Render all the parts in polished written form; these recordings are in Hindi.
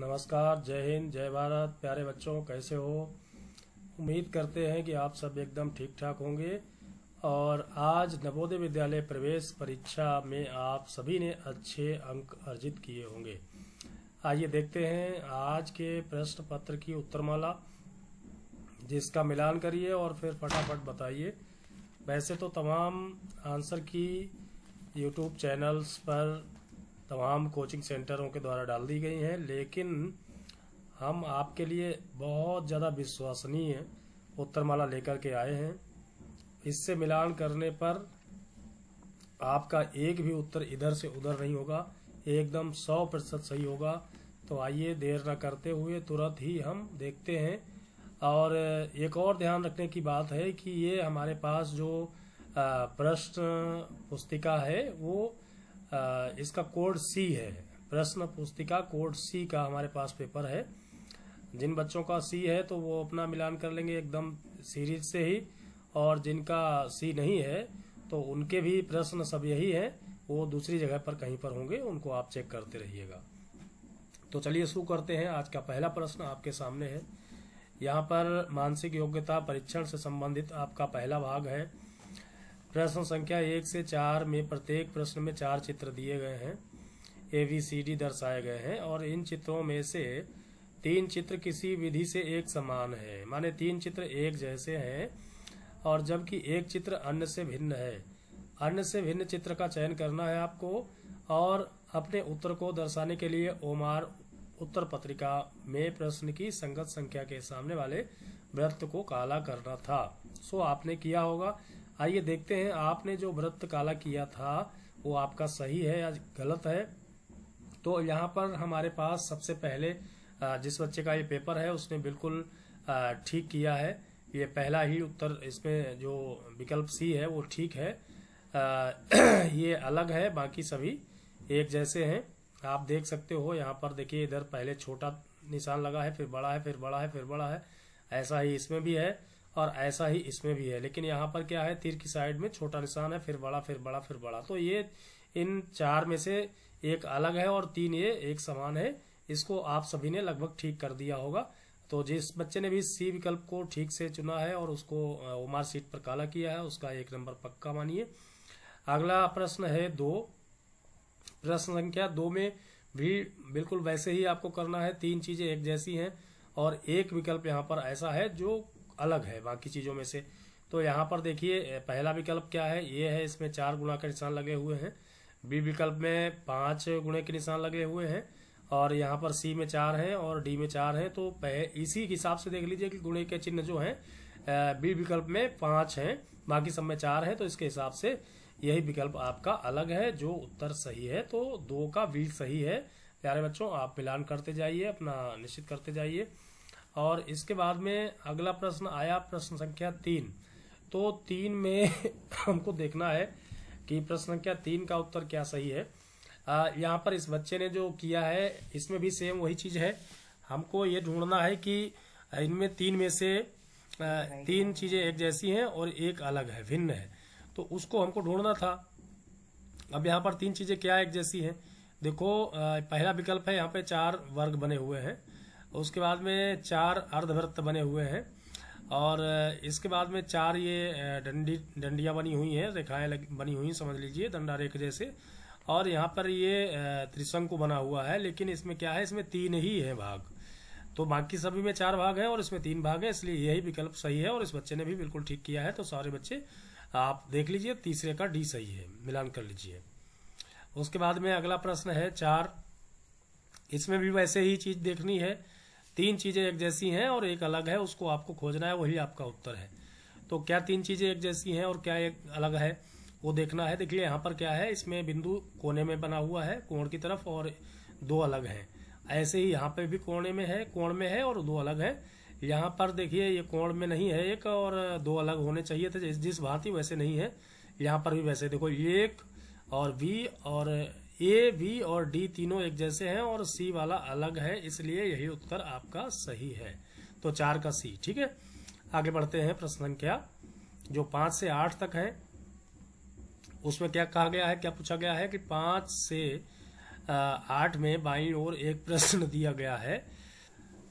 नमस्कार, जय हिंद, जय भारत। प्यारे बच्चों, कैसे हो? उम्मीद करते हैं कि आप सब एकदम ठीक ठाक होंगे। और आज नवोदय विद्यालय प्रवेश परीक्षा में आप सभी ने अच्छे अंक अर्जित किए होंगे। आइए देखते हैं आज के प्रश्न पत्र की उत्तरमाला, जिसका मिलान करिए और फिर फटाफट बताइए। वैसे तो तमाम आंसर की यूट्यूब चैनल्स पर तमाम कोचिंग सेंटरों के द्वारा डाल दी गई हैं, लेकिन हम आपके लिए बहुत ज़्यादा विश्वसनीय उत्तरमाला लेकर के आए हैं। इससे मिलान करने पर आपका एक भी उत्तर इधर से उधर नहीं होगा, एकदम 100% सही होगा। तो आइए देर न करते हुए तुरंत ही हम देखते हैं। और एक और ध्यान रखने की बात है कि ये हमारे पास जो प्रश्न पुस्तिका है वो इसका कोड सी है। प्रश्न पुस्तिका कोड सी का हमारे पास पेपर है। जिन बच्चों का सी है तो वो अपना मिलान कर लेंगे एकदम सीरीज से ही, और जिनका सी नहीं है तो उनके भी प्रश्न सब यही है, वो दूसरी जगह पर कहीं पर होंगे, उनको आप चेक करते रहिएगा। तो चलिए शुरू करते हैं। आज का पहला प्रश्न आपके सामने है। यहाँ पर मानसिक योग्यता परीक्षण से संबंधित आपका पहला भाग है। प्रश्न संख्या 1 से 4 में प्रत्येक प्रश्न में 4 चित्र दिए गए हैं, ABCD दर्शाए गए हैं, और इन चित्रों में से 3 चित्र किसी विधि से एक समान है, माने 3 चित्र एक जैसे हैं, और जबकि एक चित्र अन्य से भिन्न है। अन्य से भिन्न चित्र का चयन करना है आपको, और अपने उत्तर को दर्शाने के लिए ओमार उत्तर पत्रिका में प्रश्न की संगत संख्या के सामने वाले वृत्त को काला करना था। सो आपने किया होगा। आइए देखते हैं आपने जो वृत्त काला किया था वो आपका सही है या गलत है। तो यहाँ पर हमारे पास सबसे पहले जिस बच्चे का ये पेपर है उसने बिल्कुल ठीक किया है। ये पहला ही उत्तर, इसमें जो विकल्प सी है वो ठीक है। ये अलग है, बाकी सभी एक जैसे हैं। आप देख सकते हो यहाँ पर, देखिए इधर पहले छोटा निशान लगा है, फिर बड़ा है, फिर बड़ा है, फिर बड़ा है। ऐसा ही इसमें भी है और ऐसा ही इसमें भी है, लेकिन यहाँ पर क्या है, तीर की साइड में छोटा निशान है, फिर बड़ा, फिर बड़ा, फिर बड़ा। तो ये इन 4 में से एक अलग है और 3 ये एक समान है। इसको आप सभी ने लगभग ठीक कर दिया होगा। तो जिस बच्चे ने भी सी विकल्प को ठीक से चुना है और उसको ओमार सीट पर काला किया है, उसका 1 नंबर पक्का मानिए। अगला प्रश्न है 2। प्रश्न संख्या 2 में भी बिल्कुल वैसे ही आपको करना है। 3 चीजें एक जैसी हैं और एक विकल्प यहाँ पर ऐसा है जो अलग है बाकी चीजों में से। तो यहाँ पर देखिए पहला विकल्प क्या है, ये है, इसमें 4 गुणा के निशान लगे हुए हैं। बी विकल्प में 5 गुणे के निशान लगे हुए हैं, और यहाँ पर सी में 4 हैं और डी में 4 हैं। तो इसी हिसाब से देख लीजिए कि गुणे के चिन्ह जो हैं बी विकल्प में 5 हैं, बाकी सब में 4 है। तो इसके हिसाब से यही विकल्प आपका अलग है, जो उत्तर सही है। तो 2 का बी सही है। प्यारे बच्चों, आप मिलान करते जाइए, अपना निश्चित करते जाइए। और इसके बाद में अगला प्रश्न आया, प्रश्न संख्या 3। तो 3 में हमको देखना है कि प्रश्न संख्या 3 का उत्तर क्या सही है। यहाँ पर इस बच्चे ने जो किया है इसमें भी सेम वही चीज है। हमको ये ढूंढना है कि इनमें 3 में से 3 चीजें एक जैसी हैं और एक अलग है, भिन्न है। तो उसको हमको ढूंढना था। अब यहाँ पर 3 चीजें क्या एक जैसी हैं। देखो पहला विकल्प है, यहाँ पे 4 वर्ग बने हुए हैं, उसके बाद में 4 अर्धवृत्त बने हुए हैं, और इसके बाद में 4 ये डंडियां बनी हुई हैं, रेखाएं बनी हुई, समझ लीजिए दंडारेख जैसे। और यहाँ पर ये त्रिशंकु बना हुआ है, लेकिन इसमें क्या है, इसमें 3 ही है भाग। तो बाकी सभी में 4 भाग है और इसमें 3 भाग है, इसलिए यही विकल्प सही है। और इस बच्चे ने भी बिल्कुल ठीक किया है। तो सारे बच्चे आप देख लीजिए, तीसरे का डी सही है, मिलान कर लीजिए। उसके बाद में अगला प्रश्न है 4। इसमें भी वैसे ही चीज देखनी है। 3 चीजें एक जैसी हैं और एक अलग है, उसको आपको खोजना है, वही आपका उत्तर है। तो क्या 3 चीजें एक जैसी हैं और क्या एक अलग है, वो देखना है। देखिए यहाँ पर क्या है, इसमें बिंदु कोने में बना हुआ है कोण की तरफ, और 2 अलग हैं। ऐसे ही यहाँ पे भी कोण में है और 2 अलग है। यहाँ पर देखिए ये कोण में नहीं है एक, और 2 अलग होने चाहिए थे जिस भांति, वैसे नहीं है। यहाँ पर भी वैसे देखो, 1 और बी और ए, बी और डी तीनों एक जैसे हैं और सी वाला अलग है, इसलिए यही उत्तर आपका सही है। तो 4 का सी ठीक है। आगे बढ़ते हैं। प्रश्न संख्या जो 5 से 8 तक है, उसमें क्या कहा गया है, क्या पूछा गया है कि 5 से 8 में बाईं ओर एक प्रश्न दिया गया है।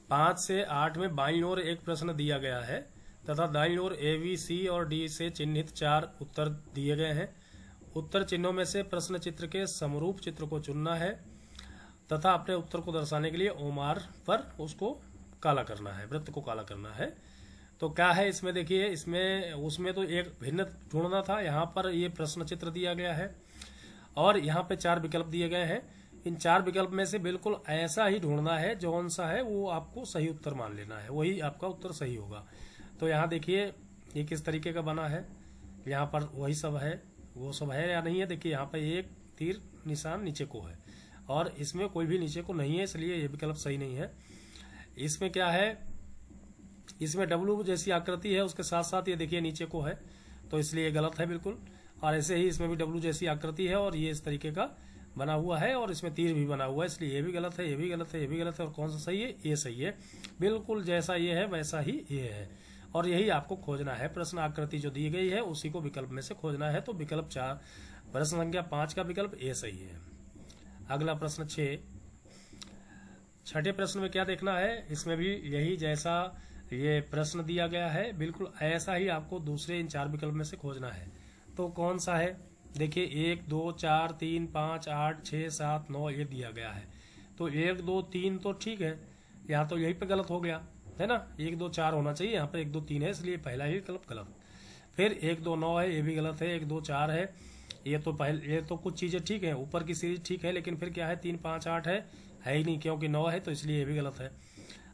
5 से 8 में बाईं ओर एक प्रश्न दिया गया है तथा दाईं ओर ए, बी, सी और डी से चिन्हित 4 उत्तर दिए गए हैं। उत्तर चिन्हों में से प्रश्न चित्र के समरूप चित्र को चुनना है तथा अपने उत्तर को दर्शाने के लिए ओमार पर उसको काला करना है, वृत्त को काला करना है। तो क्या है इसमें देखिए, इसमें उसमें तो एक भिन्न ढूंढना था, यहाँ पर ये प्रश्न चित्र दिया गया है और यहाँ पे 4 विकल्प दिए गए हैं। इन 4 विकल्प में से बिल्कुल ऐसा ही ढूंढना है, जौन सा है वो आपको सही उत्तर मान लेना है, वही आपका उत्तर सही होगा। तो यहाँ देखिए ये किस तरीके का बना है, यहाँ पर वही सब है, वो सब है या नहीं है। देखिए यहाँ पे एक तीर निशान नीचे को है और इसमें कोई भी नीचे को नहीं है, इसलिए ये विकल्प सही नहीं है। इसमें क्या है, इसमें डब्लू जैसी आकृति है, उसके साथ साथ ये देखिए नीचे को है, तो इसलिए ये गलत है बिल्कुल। और ऐसे ही इसमें भी डब्लू जैसी आकृति है और ये इस तरीके का बना हुआ है और इसमें तीर भी बना हुआ है, इसलिए ये भी गलत है, ये भी गलत है, ये भी गलत है। और कौन सा सही है, ये सही है। बिल्कुल जैसा ये है वैसा ही ये है और यही आपको खोजना है। प्रश्न आकृति जो दी गई है उसी को विकल्प में से खोजना है। तो विकल्प 4, प्रश्न संख्या 5 का विकल्प ए सही है। अगला प्रश्न 6, छठे प्रश्न में क्या देखना है, इसमें भी यही जैसा ये प्रश्न दिया गया है बिल्कुल ऐसा ही आपको दूसरे इन 4 विकल्प में से खोजना है। तो कौन सा है, देखिए 1, 2, 4, 3, 5, 8, 6, 7, 9 ये दिया गया है। तो 1, 2, 3 तो ठीक है, यहाँ तो यही पे गलत हो गया है ना। 1, 2, 4 होना चाहिए, यहाँ पर 1, 2, 3 है, इसलिए पहला ही विकल्प गलत। फिर 1, 2, 9 है, ये भी गलत है। 1, 2, 4 है, ये तो कुछ चीजें ठीक है, ऊपर की सीरीज ठीक है, लेकिन फिर क्या है 3, 5, 8 है ही नहीं, क्योंकि 9 है, तो इसलिए ये भी गलत है।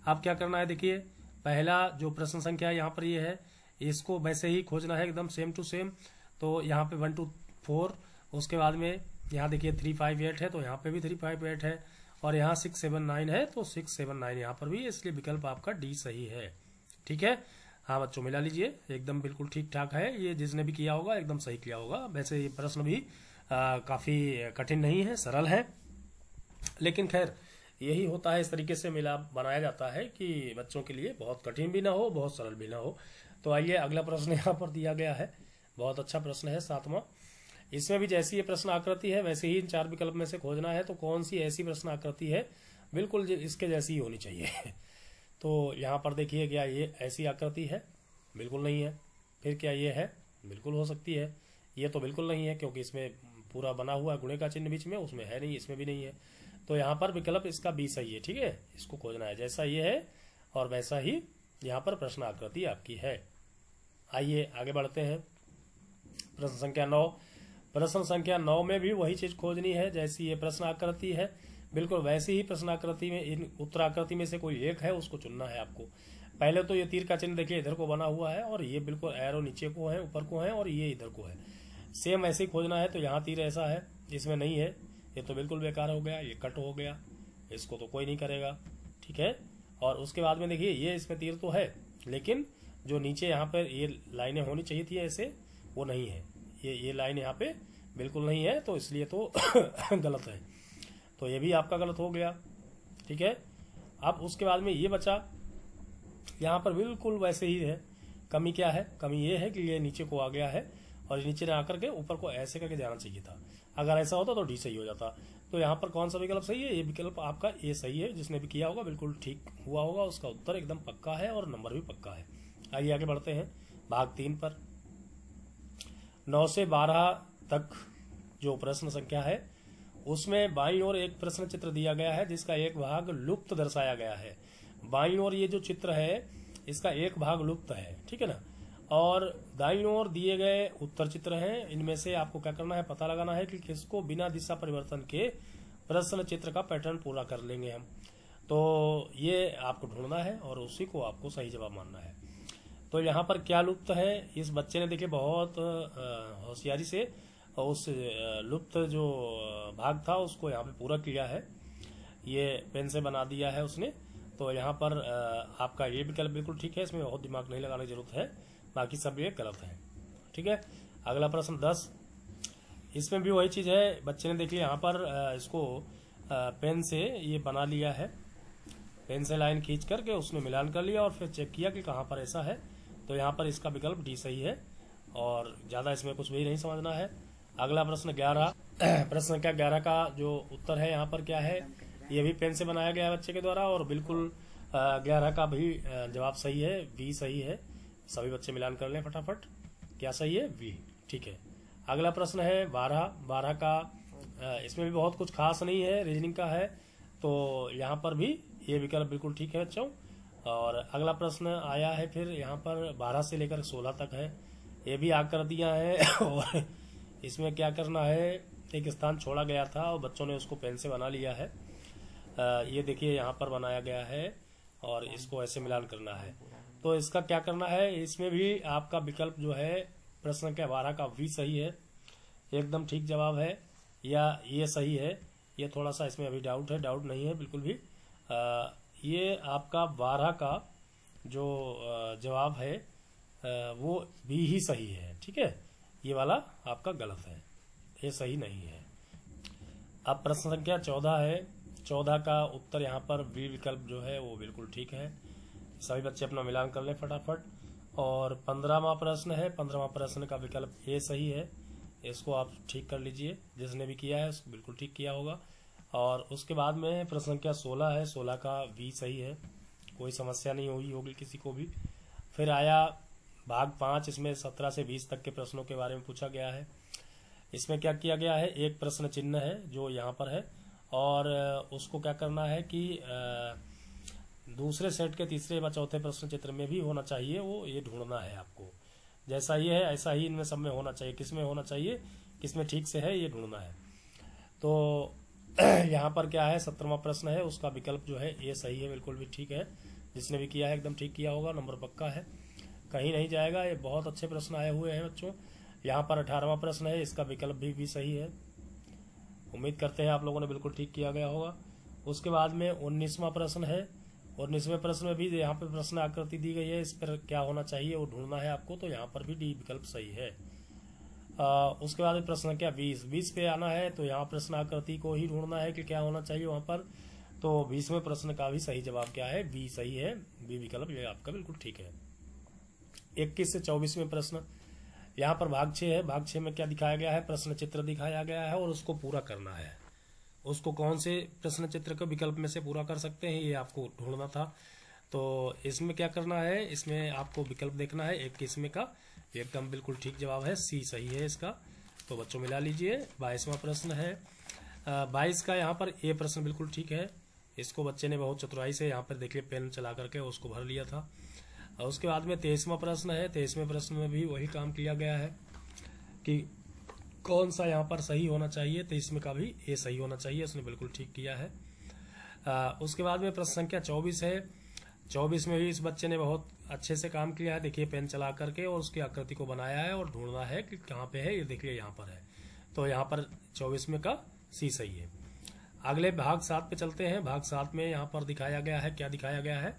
अब क्या करना है, देखिए पहला जो प्रश्न संख्या यहाँ पर ये है, इसको वैसे ही खोजना है एकदम सेम टू सेम। तो यहाँ पे 1, 2, 4, उसके बाद में यहाँ देखिए 3, 5, 8 है, तो यहाँ पे भी 3, 5, 8 है और यहाँ 6, 7, 9 है, तो 6, 7, 9 यहाँ पर भी, इसलिए विकल्प आपका डी सही है। ठीक है, हाँ बच्चों मिला लीजिए, एकदम बिल्कुल ठीक ठाक है। ये जिसने भी किया होगा एकदम सही किया होगा। वैसे ये प्रश्न भी काफी कठिन नहीं है, सरल है, लेकिन खैर यही होता है, इस तरीके से मिला बनाया जाता है कि बच्चों के लिए बहुत कठिन भी ना हो, बहुत सरल भी ना हो। तो आइए अगला प्रश्न यहाँ पर दिया गया है, बहुत अच्छा प्रश्न है 7वां। इसमें भी जैसी ये प्रश्न आकृति है वैसे ही इन 4 विकल्प में से खोजना है। तो कौन सी ऐसी प्रश्न आकृति है बिल्कुल इसके जैसी ही होनी चाहिए। तो यहाँ पर देखिए क्या ये ऐसी आकृति है, बिल्कुल नहीं है। फिर क्या ये है, बिल्कुल हो सकती है। ये तो बिल्कुल नहीं है क्योंकि इसमें पूरा बना हुआ है गुणे का चिन्ह बीच में, उसमें है नहीं, इसमें भी नहीं है। तो यहाँ पर विकल्प इसका बी सही है। ठीक है, इसको खोजना है, जैसा ये है और वैसा ही यहाँ पर प्रश्न आकृति आपकी है। आइए आगे बढ़ते हैं। प्रश्न संख्या 9, प्रश्न संख्या 9 में भी वही चीज खोजनी है, जैसी ये प्रश्न आकृति है बिल्कुल वैसी ही प्रश्न आकृति में इन उत्तराकृति में से कोई एक है, उसको चुनना है आपको। पहले तो ये तीर का चिन्ह देखिए इधर को बना हुआ है और ये बिल्कुल एरो नीचे को है, ऊपर को है और ये इधर को है, सेम ऐसे ही खोजना है। तो यहाँ तीर ऐसा है, इसमें नहीं है, ये तो बिल्कुल बेकार हो गया, ये कट हो गया, इसको तो कोई नहीं करेगा। ठीक है, और उसके बाद में देखिए ये इसमें तीर तो है, लेकिन जो नीचे यहाँ पर ये लाइनें होनी चाहिए थी ऐसे, वो नहीं है, ये लाइन यहाँ पे बिल्कुल नहीं है, तो इसलिए तो गलत है। तो ये भी आपका गलत हो गया। ठीक है, अब उसके बाद में ये बचा, यहाँ पर बिल्कुल वैसे ही है। कमी क्या है, कमी ये है कि ये नीचे को आ गया है और नीचे ने आकर के ऊपर को ऐसे करके जाना चाहिए था। अगर ऐसा होता तो डी सही हो जाता। तो यहाँ पर कौन सा विकल्प सही है, ये विकल्प आपका ए सही है। जिसने भी किया होगा बिल्कुल ठीक हुआ होगा, उसका उत्तर एकदम पक्का है और नंबर भी पक्का है। आइए आगे बढ़ते हैं भाग 3 पर। 9 से 12 तक जो प्रश्न संख्या है उसमें बाईं ओर एक प्रश्न चित्र दिया गया है जिसका एक भाग लुप्त दर्शाया गया है। बाईं ओर ये जो चित्र है इसका एक भाग लुप्त है, ठीक है ना। और दाईं ओर दिए गए उत्तर चित्र हैं, इनमें से आपको क्या करना है, पता लगाना है कि किसको बिना दिशा परिवर्तन के प्रश्न चित्र का पैटर्न पूरा कर लेंगे हम। तो ये आपको ढूंढना है और उसी को आपको सही जवाब मानना है। तो यहाँ पर क्या लुप्त है, इस बच्चे ने देखिए बहुत होशियारी से उस लुप्त जो भाग था उसको यहाँ पे पूरा किया है, ये पेन से बना दिया है उसने। तो यहाँ पर आपका ये विकल्प बिल्कुल ठीक है, इसमें बहुत दिमाग नहीं लगाने की जरूरत है, बाकी सब ये गलत है। ठीक है, अगला प्रश्न 10, इसमें भी वही चीज है। बच्चे ने देखिए यहाँ पर इसको पेन से ये बना लिया है, पेन से लाइन खींच करके उसने मिलान कर लिया और फिर चेक किया कि कहाँ पर ऐसा है। तो यहाँ पर इसका विकल्प डी सही है और ज्यादा इसमें कुछ भी नहीं समझना है। अगला प्रश्न 11, प्रश्न संख्या 11 का जो उत्तर है यहाँ पर क्या है, ये भी पेन से बनाया गया है बच्चे के द्वारा, और बिल्कुल 11 का भी जवाब सही है, बी सही है। सभी बच्चे मिलान कर लें फटाफट, क्या सही है, बी, ठीक है। अगला प्रश्न है 12 का, इसमें भी बहुत कुछ खास नहीं है, रीजनिंग का है, तो यहाँ पर भी ये विकल्प बिल्कुल ठीक है बच्चों। और अगला प्रश्न आया है फिर यहाँ पर 12 से लेकर 16 तक है, ये भी आकृतियां हैं और इसमें क्या करना है, एक स्थान छोड़ा गया था और बच्चों ने उसको पेन से बना लिया है। ये देखिए यहाँ पर बनाया गया है और इसको ऐसे मिलान करना है। तो इसका क्या करना है, इसमें भी आपका विकल्प जो है प्रश्न संख्या 12 का भी सही है, एकदम ठीक जवाब है, या ये सही है। ये थोड़ा सा इसमें अभी डाउट है, डाउट नहीं है बिल्कुल भी। ये आपका 12 का जो जवाब है वो भी ही सही है, ठीक है। ये वाला आपका गलत है, ये सही नहीं है। अब प्रश्न संख्या 14 है, 14 का उत्तर यहाँ पर बी विकल्प जो है वो बिल्कुल ठीक है। सभी बच्चे अपना मिलान कर लें फटाफट। और 15वां प्रश्न है, 15वां प्रश्न का विकल्प ए सही है, इसको आप ठीक कर लीजिए, जिसने भी किया है उसको बिल्कुल ठीक किया होगा। और उसके बाद में प्रश्न संख्या 16 है, 16 का बी सही है, कोई समस्या नहीं हुई होगी किसी को भी। फिर आया भाग 5, इसमें 17 से 20 तक के प्रश्नों के बारे में पूछा गया है। इसमें क्या किया गया है, एक प्रश्न चिन्ह है जो यहाँ पर है, और उसको क्या करना है कि दूसरे सेट के तीसरे व चौथे प्रश्न चित्र में भी होना चाहिए, वो ये ढूंढना है आपको। जैसा ये है ऐसा ही इनमें सब में होना चाहिए, किसमें होना चाहिए, किसमें ठीक से है, ये ढूंढना है। तो यहाँ पर क्या है, 17वां प्रश्न है, उसका विकल्प जो है ये सही है, बिल्कुल भी ठीक है। जिसने भी किया है एकदम ठीक किया होगा, नंबर पक्का है, कहीं नहीं जाएगा। ये बहुत अच्छे प्रश्न आए हुए हैं बच्चों। यहाँ पर 18वां प्रश्न है, इसका विकल्प भी सही है। उम्मीद करते हैं आप लोगों ने बिल्कुल ठीक किया गया होगा। उसके बाद में 19वां प्रश्न है, 19वें प्रश्न में भी यहाँ पे प्रश्न आकृति दी गई है, इस पर क्या होना चाहिए वो ढूंढना है आपको, तो यहाँ पर भी डी विकल्प सही है। उसके बाद प्रश्न संख्या 20 पे आना है, तो यहाँ प्रश्न आकृति को ही ढूंढना है कि क्या होना चाहिए वहां पर। तो 20वें प्रश्न का भी सही जवाब क्या है, बी सही है, बी विकल्प ये आपका बिल्कुल ठीक है। 21 से 24वें प्रश्न, यहाँ पर भाग 6 है, भाग 6 में क्या दिखाया गया है, प्रश्न चित्र दिखाया गया है और उसको पूरा करना है। उसको कौन से प्रश्न चित्र के विकल्प में से पूरा कर सकते हैं, ये आपको ढूंढना था। तो इसमें क्या करना है, इसमें आपको विकल्प देखना है 21वें का, एकदम बिल्कुल ठीक जवाब है, सी सही है इसका। तो बच्चों मिला लीजिए। 22वां प्रश्न है, 22 का यहाँ पर ए प्रश्न बिल्कुल ठीक है, इसको बच्चे ने बहुत चतुराई से यहाँ पर देखिए पेन चला करके उसको भर लिया था। उसके बाद में 23वां प्रश्न है, 23वें प्रश्न में भी वही काम किया गया है कि कौन सा यहाँ पर सही होना चाहिए, 23वें का भी ए सही होना चाहिए, उसने बिल्कुल ठीक किया है। उसके बाद में प्रश्न संख्या 24 है, 24 में भी इस बच्चे ने बहुत अच्छे से काम किया है, देखिए पेन चला करके और उसकी आकृति को बनाया है और ढूंढना है कि कहाँ पे है, ये देखिए यहाँ पर है, तो यहाँ पर 24वें का सी सही है। अगले भाग 7 पे चलते हैं। भाग 7 में यहाँ पर दिखाया गया है, क्या दिखाया गया है,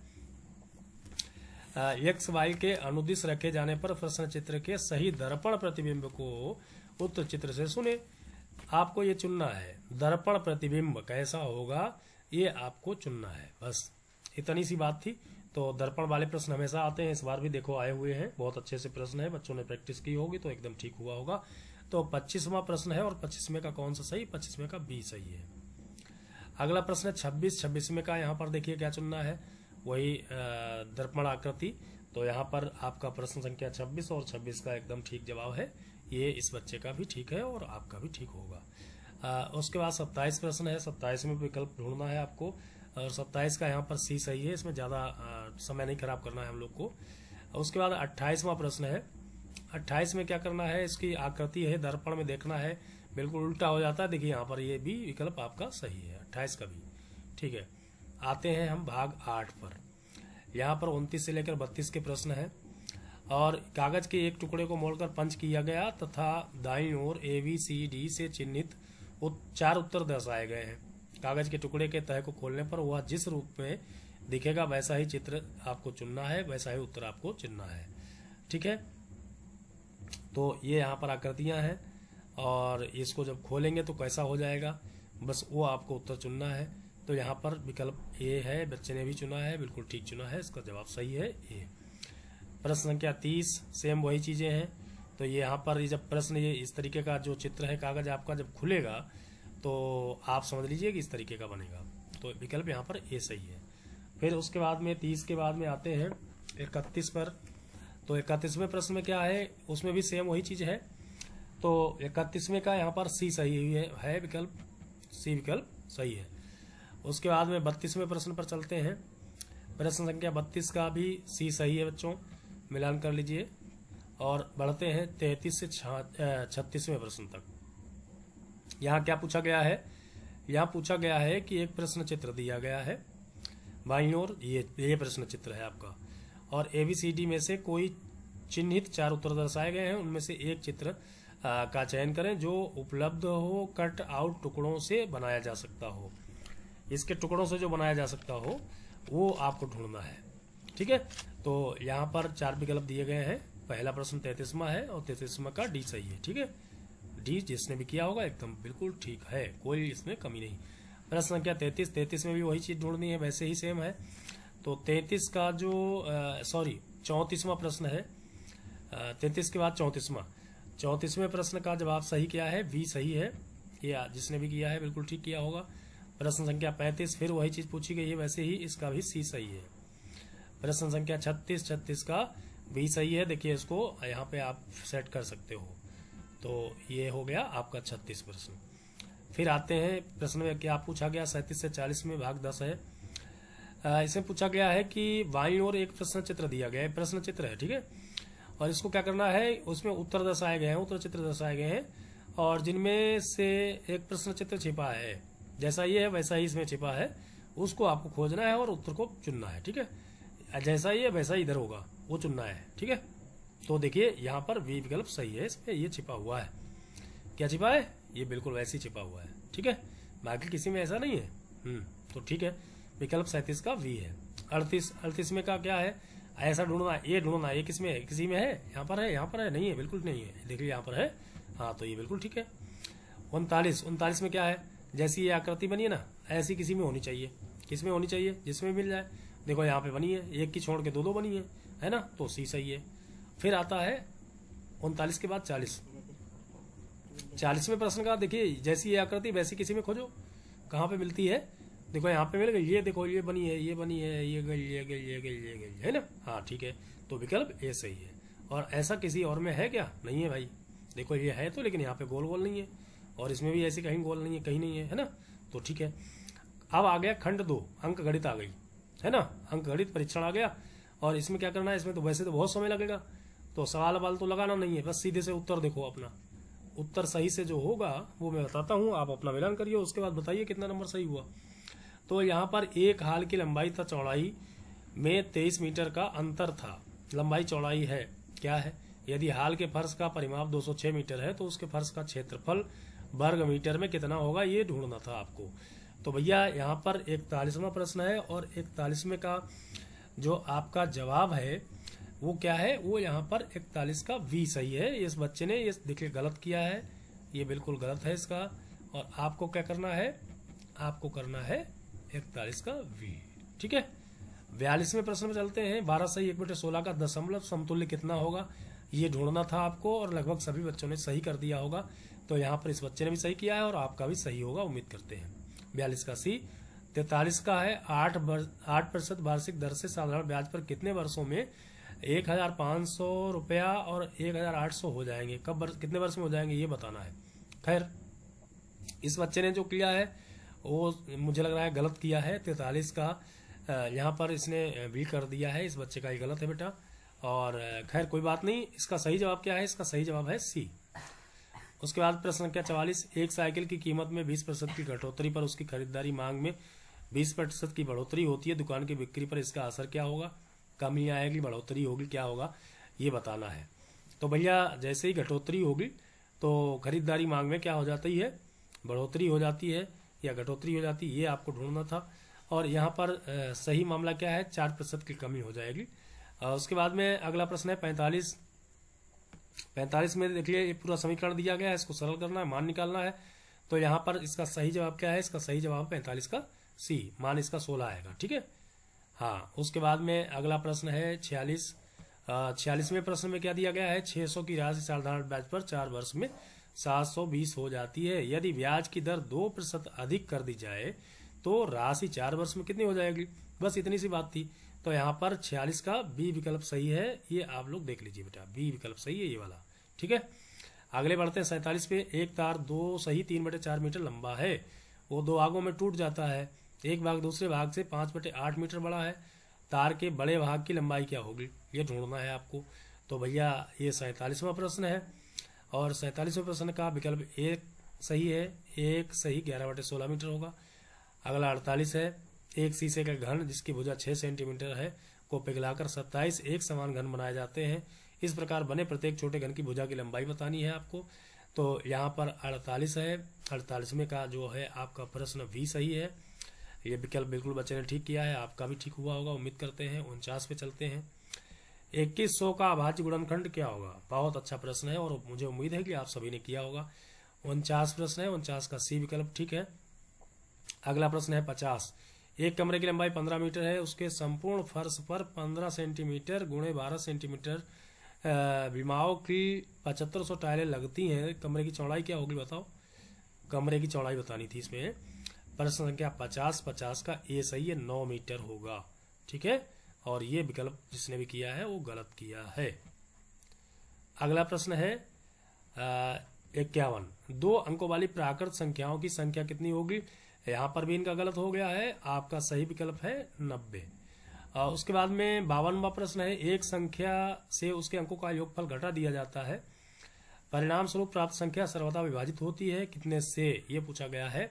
एक्स वाई के अनुदिश रखे जाने पर प्रश्न चित्र के सही दर्पण प्रतिबिंब को उत्तर चित्र से सुने। आपको ये चुनना है, दर्पण प्रतिबिंब कैसा होगा ये आपको चुनना है, बस इतनी सी बात थी। तो दर्पण वाले प्रश्न हमेशा आते हैं, इस बार भी देखो आए हुए हैं, बहुत अच्छे से प्रश्न है, बच्चों ने प्रैक्टिस की होगी तो एकदम ठीक हुआ होगा। तो 25वां प्रश्न है और 25वें का कौन सा सही, 25वें का बी सही है। अगला प्रश्न है 26वें का, यहाँ पर देखिए क्या चुनना है, वही दर्पण आकृति। तो यहाँ पर आपका प्रश्न संख्या 26 और 26 का एकदम ठीक जवाब है, ये इस बच्चे का भी ठीक है और आपका भी ठीक होगा। उसके बाद 27 प्रश्न है, 27 में विकल्प ढूंढना है आपको, और 27 का यहाँ पर सी सही है, इसमें ज्यादा समय नहीं खराब करना है हम लोग को। उसके बाद 28वां प्रश्न है, 28 में क्या करना है, इसकी आकृति है, दर्पण में देखना है, बिल्कुल उल्टा हो जाता है, देखिए यहाँ पर ये भी विकल्प आपका सही है, 28 का भी ठीक है। आते हैं हम भाग 8 पर, यहाँ पर 29 से लेकर 32 के प्रश्न है, और कागज के एक टुकड़े को मोड़कर पंच किया गया तथा दाईं ओर ABCD से चिन्हित 4 उत्तर दर्शाए गए हैं। कागज के टुकड़े के तह को खोलने पर वह जिस रूप में दिखेगा वैसा ही चित्र आपको चुनना है, वैसा ही उत्तर आपको चुनना है, ठीक है। तो ये यहाँ पर आकृतियां हैं और इसको जब खोलेंगे तो कैसा हो जाएगा, बस वो आपको उत्तर चुनना है। तो यहाँ पर विकल्प ए है, बच्चे ने भी चुना है, बिल्कुल ठीक चुना है, इसका जवाब सही है ए। प्रश्न संख्या 30, सेम वही चीजें हैं, तो ये यहाँ पर ये जब प्रश्न ये इस तरीके का जो चित्र है कागज आपका जब खुलेगा तो आप समझ लीजिए कि इस तरीके का बनेगा। तो विकल्प यहाँ पर ए सही है। फिर उसके बाद में 30 के बाद में आते हैं 31 पर। तो 31वें प्रश्न में क्या है, उसमें भी सेम वही चीज है। तो 31वें का यहाँ पर सी सही है विकल्प, सी विकल्प सही है। उसके बाद में 32वें प्रश्न पर चलते हैं। प्रश्न संख्या 32 का भी सी सही है बच्चों, मिलान कर लीजिए। और बढ़ते हैं 33 से 36वें प्रश्न तक। यहाँ क्या पूछा गया है, यहाँ पूछा गया है कि एक प्रश्न चित्र दिया गया है बाईं ओर, ये प्रश्न चित्र है आपका, और ABCD में से कोई चिन्हित 4 उत्तर दर्शाए गए हैं, उनमें से एक चित्र का चयन करें जो उपलब्ध हो, कट आउट टुकड़ों से बनाया जा सकता हो। इसके टुकड़ों से जो बनाया जा सकता हो वो आपको ढूंढना है। ठीक है, तो यहाँ पर 4 विकल्प दिए गए हैं। पहला प्रश्न 33वां है और 33वां का डी सही है। ठीक है, डी जिसने भी किया होगा एकदम बिल्कुल ठीक है, कोई इसमें कमी नहीं। प्रश्न संख्या 33 में भी वही चीज ढूंढनी है, वैसे ही सेम है। तो 33 का जो 34वां प्रश्न है, 33 के बाद 34वें प्रश्न का जवाब सही क्या है, बी सही है। ये जिसने भी किया है बिल्कुल ठीक किया होगा। प्रश्न संख्या 35 फिर वही चीज पूछी गई है, वैसे ही इसका भी सी सही है। प्रश्न संख्या 36 का बी सही है। देखिए इसको यहाँ पे आप सेट कर सकते हो। तो ये हो गया आपका 36 प्रश्न। फिर आते हैं प्रश्न में क्या पूछा गया, 37 से 40 में भाग 10 है। इसमें पूछा गया है कि बाईं ओर एक प्रश्न चित्र दिया गया है, प्रश्न चित्र है। ठीक है, और इसको क्या करना है, उसमें उत्तर दर्शाए गए हैं, उत्तर चित्र दर्शाए गए हैं, और जिनमें से एक प्रश्न चित्र छिपा है, जैसा ये है वैसा ही इसमें छिपा है, उसको आपको खोजना है और उत्तर को चुनना है। ठीक है, जैसा ही है वैसा ही इधर होगा, वो चुनना है। ठीक है, तो देखिए यहाँ पर बी विकल्प सही है, इसमें ये छिपा हुआ है। क्या छिपा है, ये बिल्कुल वैसे ही छिपा हुआ है। ठीक है, बाकी किसी में ऐसा नहीं है। तो ठीक है, विकल्प 37 का वी है। 38 में का क्या है, ऐसा ढूंढना है, ये ढूंढना है, ये किसमें है, किसी में है, यहाँ पर है, यहाँ पर है, नहीं है, बिल्कुल नहीं है, देखिए यहाँ पर है। हाँ, तो ये बिल्कुल ठीक है। 39 में क्या है, जैसी ये आकृति बनी है ना, ऐसी किसी में होनी चाहिए। किसमें होनी चाहिए, जिसमें मिल जाए। देखो यहाँ पे बनी है, एक की छोड़ के 2 बनी है ना, तो सी सही है। फिर आता है 39 के बाद 40वें प्रश्न का, देखिए जैसी ये आकृति वैसी किसी में खोजो, कहाँ पे मिलती है। देखो यहाँ पे मिल गई, ये देखो ये बनी है, ये बनी है, ये गई, ये गई, ये गई, ये गई, है ना। हाँ ठीक है, तो विकल्प ए सही है। और ऐसा किसी और में है क्या, नहीं है भाई। देखो ये है तो, लेकिन यहाँ पे गोल गोल नहीं है, और इसमें भी ऐसी कहीं गोल नहीं है, कहीं नहीं है ना, तो ठीक है। अब आ गया खंड 2, अंक गणित आ गई, है ना, अंक गणित परीक्षण आ गया। और इसमें क्या करना है, इसमें तो वैसे तो बहुत समय लगेगा, तो सवाल तो लगाना नहीं है, बस सीधे से उत्तर देखो। अपना उत्तर सही से जो होगा वो मैं बताता हूँ, आप अपना मिलान करिए, उसके बाद बताइए कितना नंबर सही हुआ। तो यहाँ पर एक हाल की लंबाई तथा चौड़ाई में 23 मीटर का अंतर था। लंबाई चौड़ाई है, क्या है, यदि हाल के फर्श का परिमाप 206 मीटर है तो उसके फर्श का क्षेत्रफल वर्ग मीटर में कितना होगा, ये ढूंढना था आपको। तो भैया यहाँ पर 41वां प्रश्न है, और 41वें का जो आपका जवाब है वो क्या है, वो यहाँ पर 41 का वी सही है। इस बच्चे ने ये देखिए गलत किया है, ये बिल्कुल गलत है इसका। और आपको क्या करना है, आपको करना है 41 का वी। ठीक है, 42वें प्रश्न में चलते हैं। 12 सही 1/16 का दशमलव समतुल्य कितना होगा, ये ढूंढना था आपको, और लगभग सभी बच्चों ने सही कर दिया होगा। तो यहाँ पर इस बच्चे ने भी सही किया है, और आपका भी सही होगा, उम्मीद करते हैं। 42 का सी। 43 का है 8% वार्षिक दर से साधारण ब्याज पर कितने वर्षों में 1500 रुपया और 1800 हो जाएंगे, कितने वर्ष में हो जाएंगे, ये बताना है। खैर, इस बच्चे ने जो किया है वो मुझे लग रहा है गलत किया है। 43 का यहाँ पर इसने बी कर दिया है, इस बच्चे का ये गलत है बेटा। और खैर कोई बात नहीं, इसका सही जवाब क्या है, इसका सही जवाब है सी। उसके बाद प्रश्न संख्या 44, एक साइकिल की कीमत में 20% की कटौती पर उसकी खरीदारी मांग में 20% की बढ़ोतरी होती है, दुकान की बिक्री पर इसका असर क्या होगा, कमी आएगी, बढ़ोतरी होगी, क्या होगा, ये बताना है। तो भैया जैसे ही घटोतरी होगी तो खरीदारी मांग में क्या हो जाती है, बढ़ोतरी हो जाती है या घटोतरी हो जाती है, ये आपको ढूंढना था। और यहाँ पर सही मामला क्या है, 4% की कमी हो जाएगी। उसके बाद में अगला प्रश्न है 45 में देखिए ये पूरा समीकरण दिया गया है, इसको सरल करना है, मान निकालना है। तो यहाँ पर इसका सही जवाब क्या है, इसका सही जवाब 45 का सी, मान इसका 16 आएगा। ठीक है, हाँ। उसके बाद में अगला प्रश्न है 46, 46वें प्रश्न में क्या दिया गया है, 600 की राशि साधारण ब्याज पर 4 वर्ष में 720 हो जाती है। यदि ब्याज की दर 2% अधिक कर दी जाए तो राशि 4 वर्ष में कितनी हो जाएगी। बस इतनी सी बात थी। तो यहाँ पर 46 का बी विकल्प सही है, ये आप लोग देख लीजिए बेटा, बी विकल्प सही है ये वाला। ठीक है, आगे बढ़ते हैं 47 पे। एक तार 2 सही 3/4 मीटर लंबा है, वो 2 भागों में टूट जाता है। एक भाग दूसरे भाग से 5/8 मीटर बड़ा है। तार के बड़े भाग की लंबाई क्या होगी, ये ढूंढना है आपको। तो भैया ये 47वां प्रश्न है और 47वें प्रश्न का विकल्प एक सही है, एक सही 11/16 मीटर होगा। अगला 48 है। एक शीशे का घन जिसकी भुजा 6 सेंटीमीटर है को पिघलाकर 27 एक समान घन बनाए जाते हैं। इस प्रकार बने प्रत्येक छोटे घन की भुजा की लंबाई बतानी है आपको। तो यहाँ पर 48 है, 48वें का जो है आपका प्रश्न भी सही है। ये विकल्प बिल्कुल बच्चे ने ठीक किया है, आपका भी ठीक हुआ होगा उम्मीद करते हैं। 49 पे चलते हैं। 2100 का अभाज्य गुणनखंड क्या होगा। बहुत अच्छा प्रश्न है और मुझे उम्मीद है कि आप सभी ने किया होगा। 49 प्रश्न है, 49 का सी विकल्प ठीक है। अगला प्रश्न है 50। एक कमरे की लंबाई 15 मीटर है, उसके संपूर्ण फर्श पर 15 सेंटीमीटर गुणे 12 सेंटीमीटर विमाओं की 7500 टाइलें लगती हैं। कमरे की चौड़ाई क्या होगी बताओ, कमरे की चौड़ाई बतानी थी इसमें। प्रश्न संख्या 50 का ए सही है, 9 मीटर होगा। ठीक है, और ये विकल्प जिसने भी किया है वो गलत किया है। अगला प्रश्न है 51। 2 अंकों वाली प्राकृत संख्याओं की संख्या कितनी होगी। यहाँ पर भी इनका गलत हो गया है, आपका सही विकल्प है 90। उसके बाद में 52वां प्रश्न है। एक संख्या से उसके अंकों का योगफल घटा दिया जाता है, परिणाम स्वरूप प्राप्त संख्या सर्वदा विभाजित होती है कितने से, ये पूछा गया है।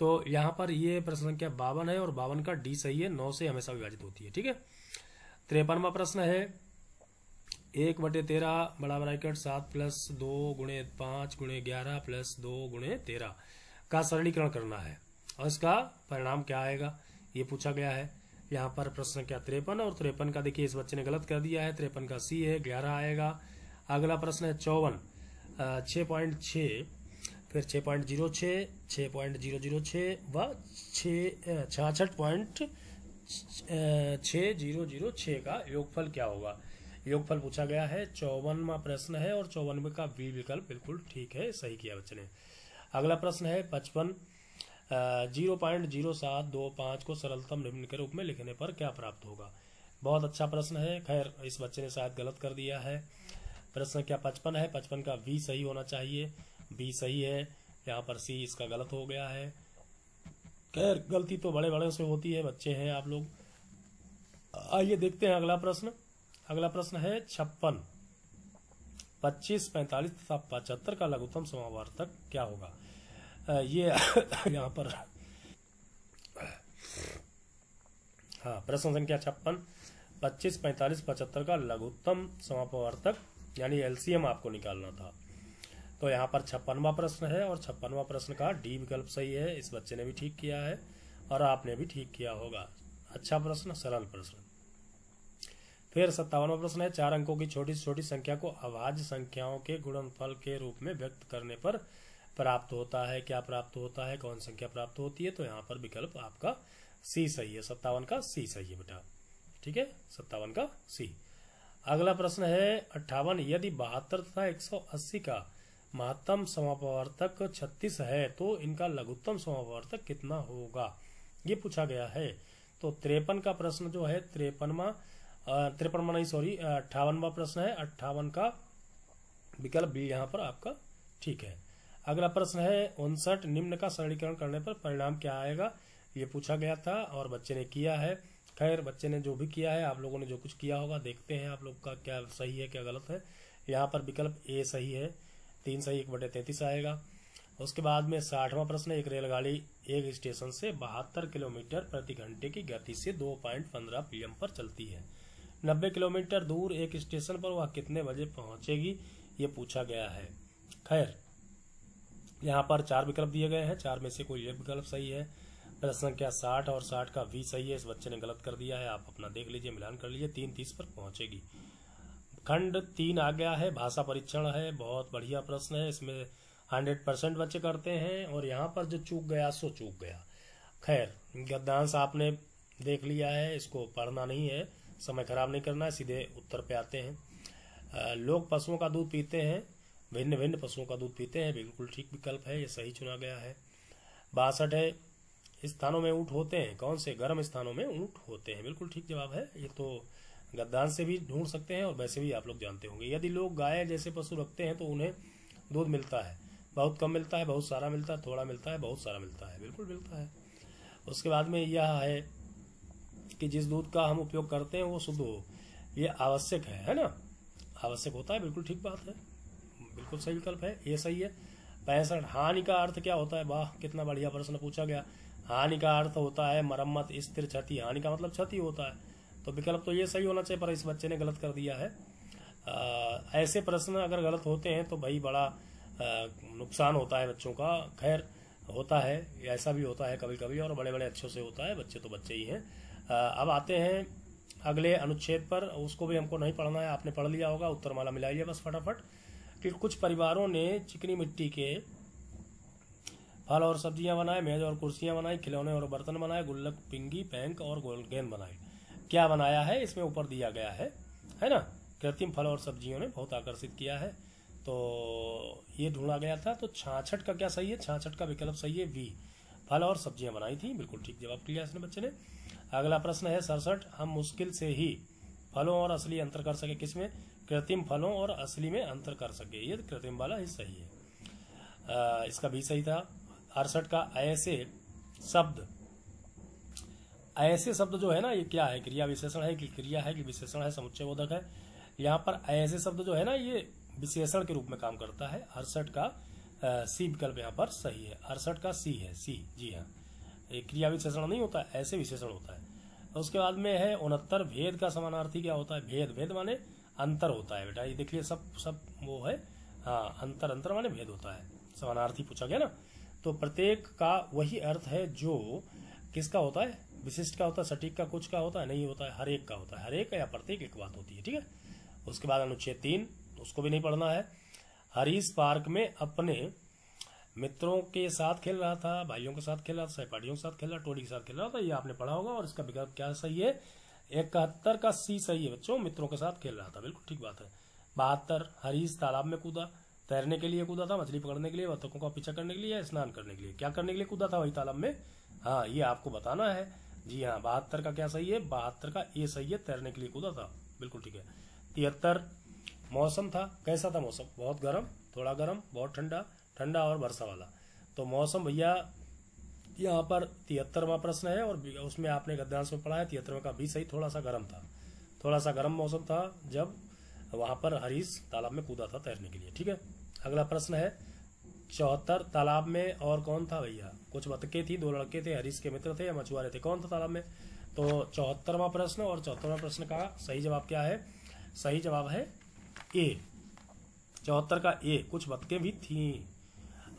तो यहाँ पर ये प्रश्न संख्या 52 है और 52 का डी सही है, 9 से हमेशा विभाजित होती है। ठीक है, 53वां प्रश्न है। 1/13 बड़ा ब्रैकेट 7 + 2 × 5 × 11 + 2 × 13 का सरलीकरण करना है और इसका परिणाम क्या आएगा, ये पूछा गया है। यहाँ पर प्रश्न संख्या 53 और 53 का देखिए इस बच्चे ने गलत कर दिया है। 53 का सी है, 11 आएगा। अगला प्रश्न है 54। 6.6 फिर 6.06 6.006 व 66.6006 का योगफल क्या होगा, योगफल पूछा गया है। 54वां प्रश्न है और 54वें का बी विकल्प बिल्कुल ठीक है, सही किया बच्चे ने। अगला प्रश्न है 55। 0.0725 को सरलतम निम्न के रूप में लिखने पर क्या प्राप्त होगा। बहुत अच्छा प्रश्न है, खैर इस बच्चे ने शायद गलत कर दिया है। प्रश्न क्या 55 है, 55 का बी सही होना चाहिए, बी सही है। यहाँ पर सी इसका गलत हो गया है। खैर गलती तो बड़े बड़े से होती है, बच्चे हैं आप लोग। आइए देखते हैं अगला प्रश्न। अगला प्रश्न है 56। 25, 45 तथा 75 का लघुत्तम समावर्तक क्या होगा। ये यहाँ पर हाँ, प्रश्न संख्या 56। 25, 45, 75 का लघुत्तम समापवर्तक यानी एलसीएम आपको निकालना था। तो यहाँ पर 56वां प्रश्न है और 56वां प्रश्न का डी विकल्प सही है। इस बच्चे ने भी ठीक किया है और आपने भी ठीक किया होगा। अच्छा प्रश्न, सरल प्रश्न। फिर 57वां प्रश्न है। 4 अंकों की छोटी से छोटी संख्या को अभाज्य संख्याओं के गुणनफल के रूप में व्यक्त करने पर प्राप्त होता है। क्या प्राप्त होता है, कौन संख्या प्राप्त होती है। तो यहाँ पर विकल्प आपका सी सही है, 57 का सी सही है बेटा। ठीक है, 57 का सी। अगला प्रश्न है 58। यदि 72 तथा 180 का महत्तम समापवर्तक 36 है तो इनका लघुत्तम समापवर्तक कितना होगा, ये पूछा गया है। तो 53 का प्रश्न जो है 58वां प्रश्न है। 58 का विकल्प बी यहाँ पर आपका ठीक है। अगला प्रश्न है 59। निम्न का सरलीकरण करने पर परिणाम क्या आएगा, ये पूछा गया था और बच्चे ने किया है। खैर बच्चे ने जो भी किया है, आप लोगों ने जो कुछ किया होगा, देखते हैं आप लोग का क्या सही है क्या गलत है। यहाँ पर विकल्प ए सही है, 3 सही 1/33 आएगा। उसके बाद में 60वां प्रश्न। एक रेलगाड़ी एक स्टेशन से 72 किलोमीटर प्रति घंटे की गति से 2.15 pm पर चलती है। 90 किलोमीटर दूर एक स्टेशन पर वह कितने बजे पहुंचेगी, ये पूछा गया है। खैर यहाँ पर 4 विकल्प दिए गए हैं, 4 में से कोई एक विकल्प सही है। प्रश्न संख्या 60 और 60 का भी सही है। इस बच्चे ने गलत कर दिया है, आप अपना देख लीजिए, मिलान कर लीजिए। 3:30 पर पहुंचेगी। खंड 3 आ गया है, भाषा परीक्षण है। बहुत बढ़िया प्रश्न है, इसमें 100% बच्चे करते हैं और यहाँ पर जो चूक गया सो चूक गया। खैर गद्यांश आपने देख लिया है, इसको पढ़ना नहीं है, समय खराब नहीं करना है, सीधे उत्तर पे आते हैं। लोग पशुओं का दूध पीते हैं, भिन्न भिन्न पशुओं का दूध पीते हैं, बिल्कुल ठीक विकल्प है, ये सही चुना गया है। 62 है, स्थानों में ऊंट होते हैं, कौन से? गर्म स्थानों में ऊंट होते हैं, बिल्कुल ठीक जवाब है। ये तो गद्दान से भी ढूंढ सकते हैं और वैसे भी आप लोग जानते होंगे। यदि लोग गाय जैसे पशु रखते हैं तो उन्हें दूध मिलता है, बहुत कम मिलता है, बहुत सारा मिलता है, थोड़ा मिलता है, बहुत सारा मिलता है, बिल्कुल मिलता है। उसके बाद में यह है कि जिस दूध का हम उपयोग करते हैं वो शुद्ध हो, ये आवश्यक है ना? आवश्यक होता है, बिल्कुल ठीक बात है, बिल्कुल सही विकल्प है, ये सही है। 65 हानि का अर्थ क्या होता है? वाह, कितना बढ़िया प्रश्न पूछा गया। हानि का अर्थ होता है मरम्मत, स्थिर क्षति। हानि का मतलब क्षति होता है, तो विकल्प तो ये सही होना चाहिए, पर इस बच्चे ने गलत कर दिया है। ऐसे प्रश्न अगर गलत होते हैं तो भाई बड़ा नुकसान होता है बच्चों का। खैर होता है, ऐसा भी होता है कभी कभी, और बड़े बड़े अच्छों से होता है, बच्चे तो बच्चे ही हैं। अब आते हैं अगले अनुच्छेद पर, उसको भी हमको नहीं पढ़ना है, आपने पढ़ लिया होगा। उत्तरमाला मिलाइए बस फटाफट। कि कुछ परिवारों ने चिकनी मिट्टी के फल और सब्जियां बनाए, मेज और कुर्सियां बनाई, खिलौने और बर्तन बनाए, गुल्लक, पिंगी, बैंक और गेंद बनाई। क्या बनाया है? इसमें ऊपर दिया गया है ना? कृत्रिम फल और सब्जियों ने बहुत आकर्षित किया है, तो ये ढूंढा गया था। तो 66 का क्या सही है? 66 का विकल्प सही है, वी, फल और सब्जियां बनाई थी, बिल्कुल ठीक जवाब किया इसने बच्चे ने। अगला प्रश्न है 67, हम मुश्किल से ही फलों और असली अंतर कर सके, किसमें? कृत्रिम फलों और असली में अंतर कर सके, ये कृत्रिम वाला ही सही है, इसका भी सही था। 68 का ऐसे शब्द जो है ना, ये क्या है? क्रिया विशेषण है कि क्रिया है कि विशेषण है, समुच्चय बोधक है। यहाँ पर ऐसे शब्द जो है ना, ये विशेषण के रूप में काम करता है। 68 का सी विकल्प यहाँ पर सही है। 68 का सी है, सी, जी हाँ, एक क्रिया विशेषण नहीं होता है, ऐसे विशेषण होता है। उसके बाद में है 69, भेद का समानार्थी क्या होता है? भेद माने अंतर होता है बेटा, ये देखिए सब वो है, हाँ, अंतर माने भेद होता है, समानार्थी पूछा गया ना। तो प्रत्येक का वही अर्थ है जो किसका होता है? विशिष्ट का होता है, सटीक का, कुछ का होता है, नहीं होता है, हर एक का होता है, हर एक या प्रत्येक एक बात होती है, ठीक है। उसके बाद अनुच्छेद 3, उसको भी नहीं पढ़ना है। हरीश पार्क में अपने मित्रों के साथ खेल रहा था, भाइयों के साथ खेल रहा था, सहपाठियों के साथ खेल रहा, टोली के साथ खेल रहा था, ये आपने पढ़ा होगा। और इसका विकल्प क्या सही है? 71 का सी सही है बच्चों, मित्रों के साथ खेल रहा था, बिल्कुल ठीक बात है। 72, हरीश तालाब में कूदा, तैरने के लिए कूदा था, मछली पकड़ने के लिए, बतखों का पीछा करने के लिए, या स्नान करने के लिए? क्या करने के लिए कूदा था वही तालाब में? हाँ, ये आपको बताना है, जी हाँ। 72 का क्या सही है? 72 का ये सही है, तैरने के लिए कूदा था, बिल्कुल ठीक है। 73, मौसम था, कैसा था मौसम? बहुत गर्म, थोड़ा गर्म, बहुत ठंडा, ठंडा और वर्षा वाला। तो मौसम भैया यहाँ पर 73वां प्रश्न है, और उसमें आपने गद्यांश में पढ़ा है 73वां का भी सही, थोड़ा सा गर्म था, थोड़ा सा गर्म मौसम था जब वहां पर हरीश तालाब में कूदा था तैरने के लिए, ठीक है। अगला प्रश्न है 74, तालाब में और कौन था भैया? कुछ बतखें थी, 2 लड़के थे, हरीश के मित्र थे या मछुआरे थे, कौन था तालाब में? तो 74वां प्रश्न और 74वां प्रश्न का सही जवाब क्या है? सही जवाब है ए, 74 का ए, कुछ बतखें भी थी।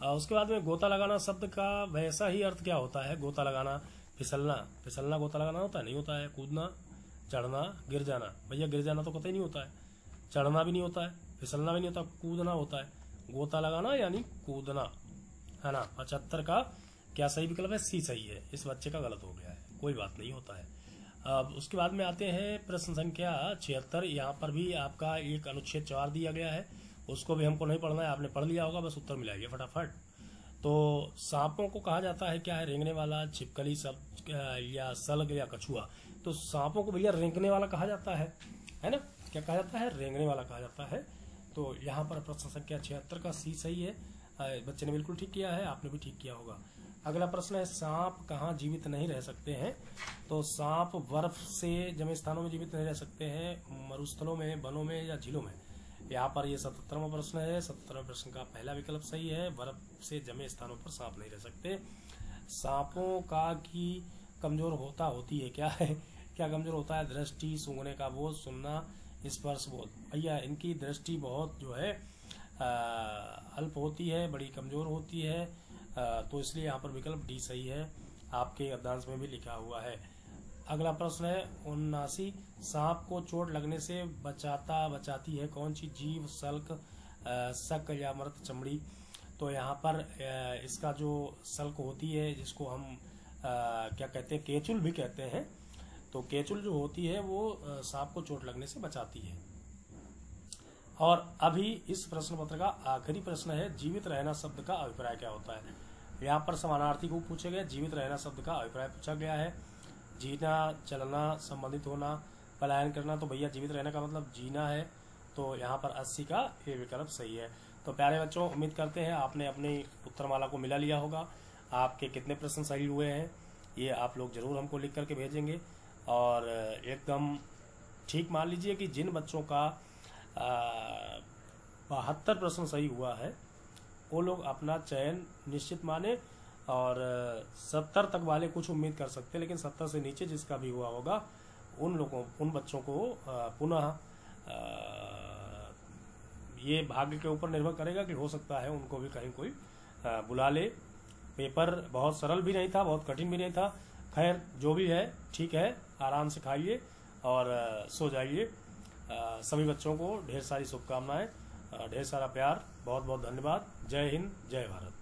उसके बाद में गोता लगाना शब्द का वैसा ही अर्थ क्या होता है? गोता लगाना, फिसलना गोता लगाना होता है? नहीं होता है। कूदना, चढ़ना, गिर जाना, भैया गिर जाना तो कतई नहीं होता है, चढ़ना भी नहीं होता है, फिसलना भी नहीं होता, कूदना होता है। गोता लगाना यानी कूदना, है ना। 75 का क्या सही विकल्प है? सी सही है, इस बच्चे का गलत हो गया है, कोई बात नहीं, होता है। अब उसके बाद में आते हैं प्रश्न संख्या 76, यहाँ पर भी आपका एक अनुच्छेद 4 दिया गया है, उसको भी हमको नहीं पढ़ना है, आपने पढ़ लिया होगा, बस उत्तर मिलाइए फटाफट। तो सांपों को कहा जाता है क्या है? रेंगने वाला, छिपकली सब, या सल्ग या कछुआ। तो सांपों को भैया रेंगने वाला कहा जाता है ना? क्या कहा जाता है? रेंगने वाला कहा जाता है। तो यहाँ पर प्रश्न संख्या 76 का सी सही है, बच्चे ने बिल्कुल ठीक किया है, आपने भी ठीक किया होगा। अगला प्रश्न है सांप कहाँ जीवित नहीं रह सकते हैं? तो सांप बर्फ से जमे स्थानों में जीवित नहीं रह सकते हैं, मरुस्थलों में, वनों में या झीलों में? यहाँ पर ये 77वां प्रश्न है। 77वें प्रश्न का पहला विकल्प सही है, बर्फ से जमे स्थानों पर सांप नहीं रह सकते। सांपों का की कमजोर होती है क्या है? क्या कमजोर होता है? दृष्टि, सूंघने का बोध, सुनना, स्पर्श बोध। भैया इनकी दृष्टि बहुत जो है अल्प होती है, बड़ी कमजोर होती है, तो इसलिए यहाँ पर विकल्प डी सही है, आपके गद्यांश में भी लिखा हुआ है। अगला प्रश्न है 79, सांप को चोट लगने से बचाती है कौन सी जीव? सल्क, शक या मृत चमड़ी? तो यहाँ पर इसका जो सल्क होती है, जिसको हम क्या कहते हैं? केचुल भी कहते हैं, तो केचुल जो होती है वो सांप को चोट लगने से बचाती है। और अभी इस प्रश्न पत्र का आखिरी प्रश्न है, जीवित रहना शब्द का अभिप्राय क्या होता है। यहाँ पर समानार्थी को पूछे गए, जीवित रहना शब्द का अभिप्राय पूछा गया है। जीना, चलना, संबंधित होना, पलायन करना, तो भैया जीवित रहने का मतलब जीना है, तो यहाँ पर 80 का ये विकल्प सही है। तो प्यारे बच्चों, उम्मीद करते हैं आपने अपनी उत्तरमाला को मिला लिया होगा। आपके कितने प्रश्न सही हुए हैं ये आप लोग जरूर हमको लिख करके भेजेंगे। और एकदम ठीक मान लीजिए कि जिन बच्चों का 72 प्रश्न सही हुआ है वो लोग अपना चयन निश्चित माने, और 70 तक वाले कुछ उम्मीद कर सकते हैं, लेकिन 70 से नीचे जिसका भी हुआ होगा उन बच्चों को पुनः ये भाग्य के ऊपर निर्भर करेगा कि हो सकता है उनको भी कहीं कोई बुला ले। पेपर बहुत सरल भी नहीं था, बहुत कठिन भी नहीं था। खैर जो भी है ठीक है, आराम से खाइए और सो जाइए। सभी बच्चों को ढेर सारी शुभकामनाएं, ढेर सारा प्यार, बहुत बहुत धन्यवाद। जय हिंद, जय भारत।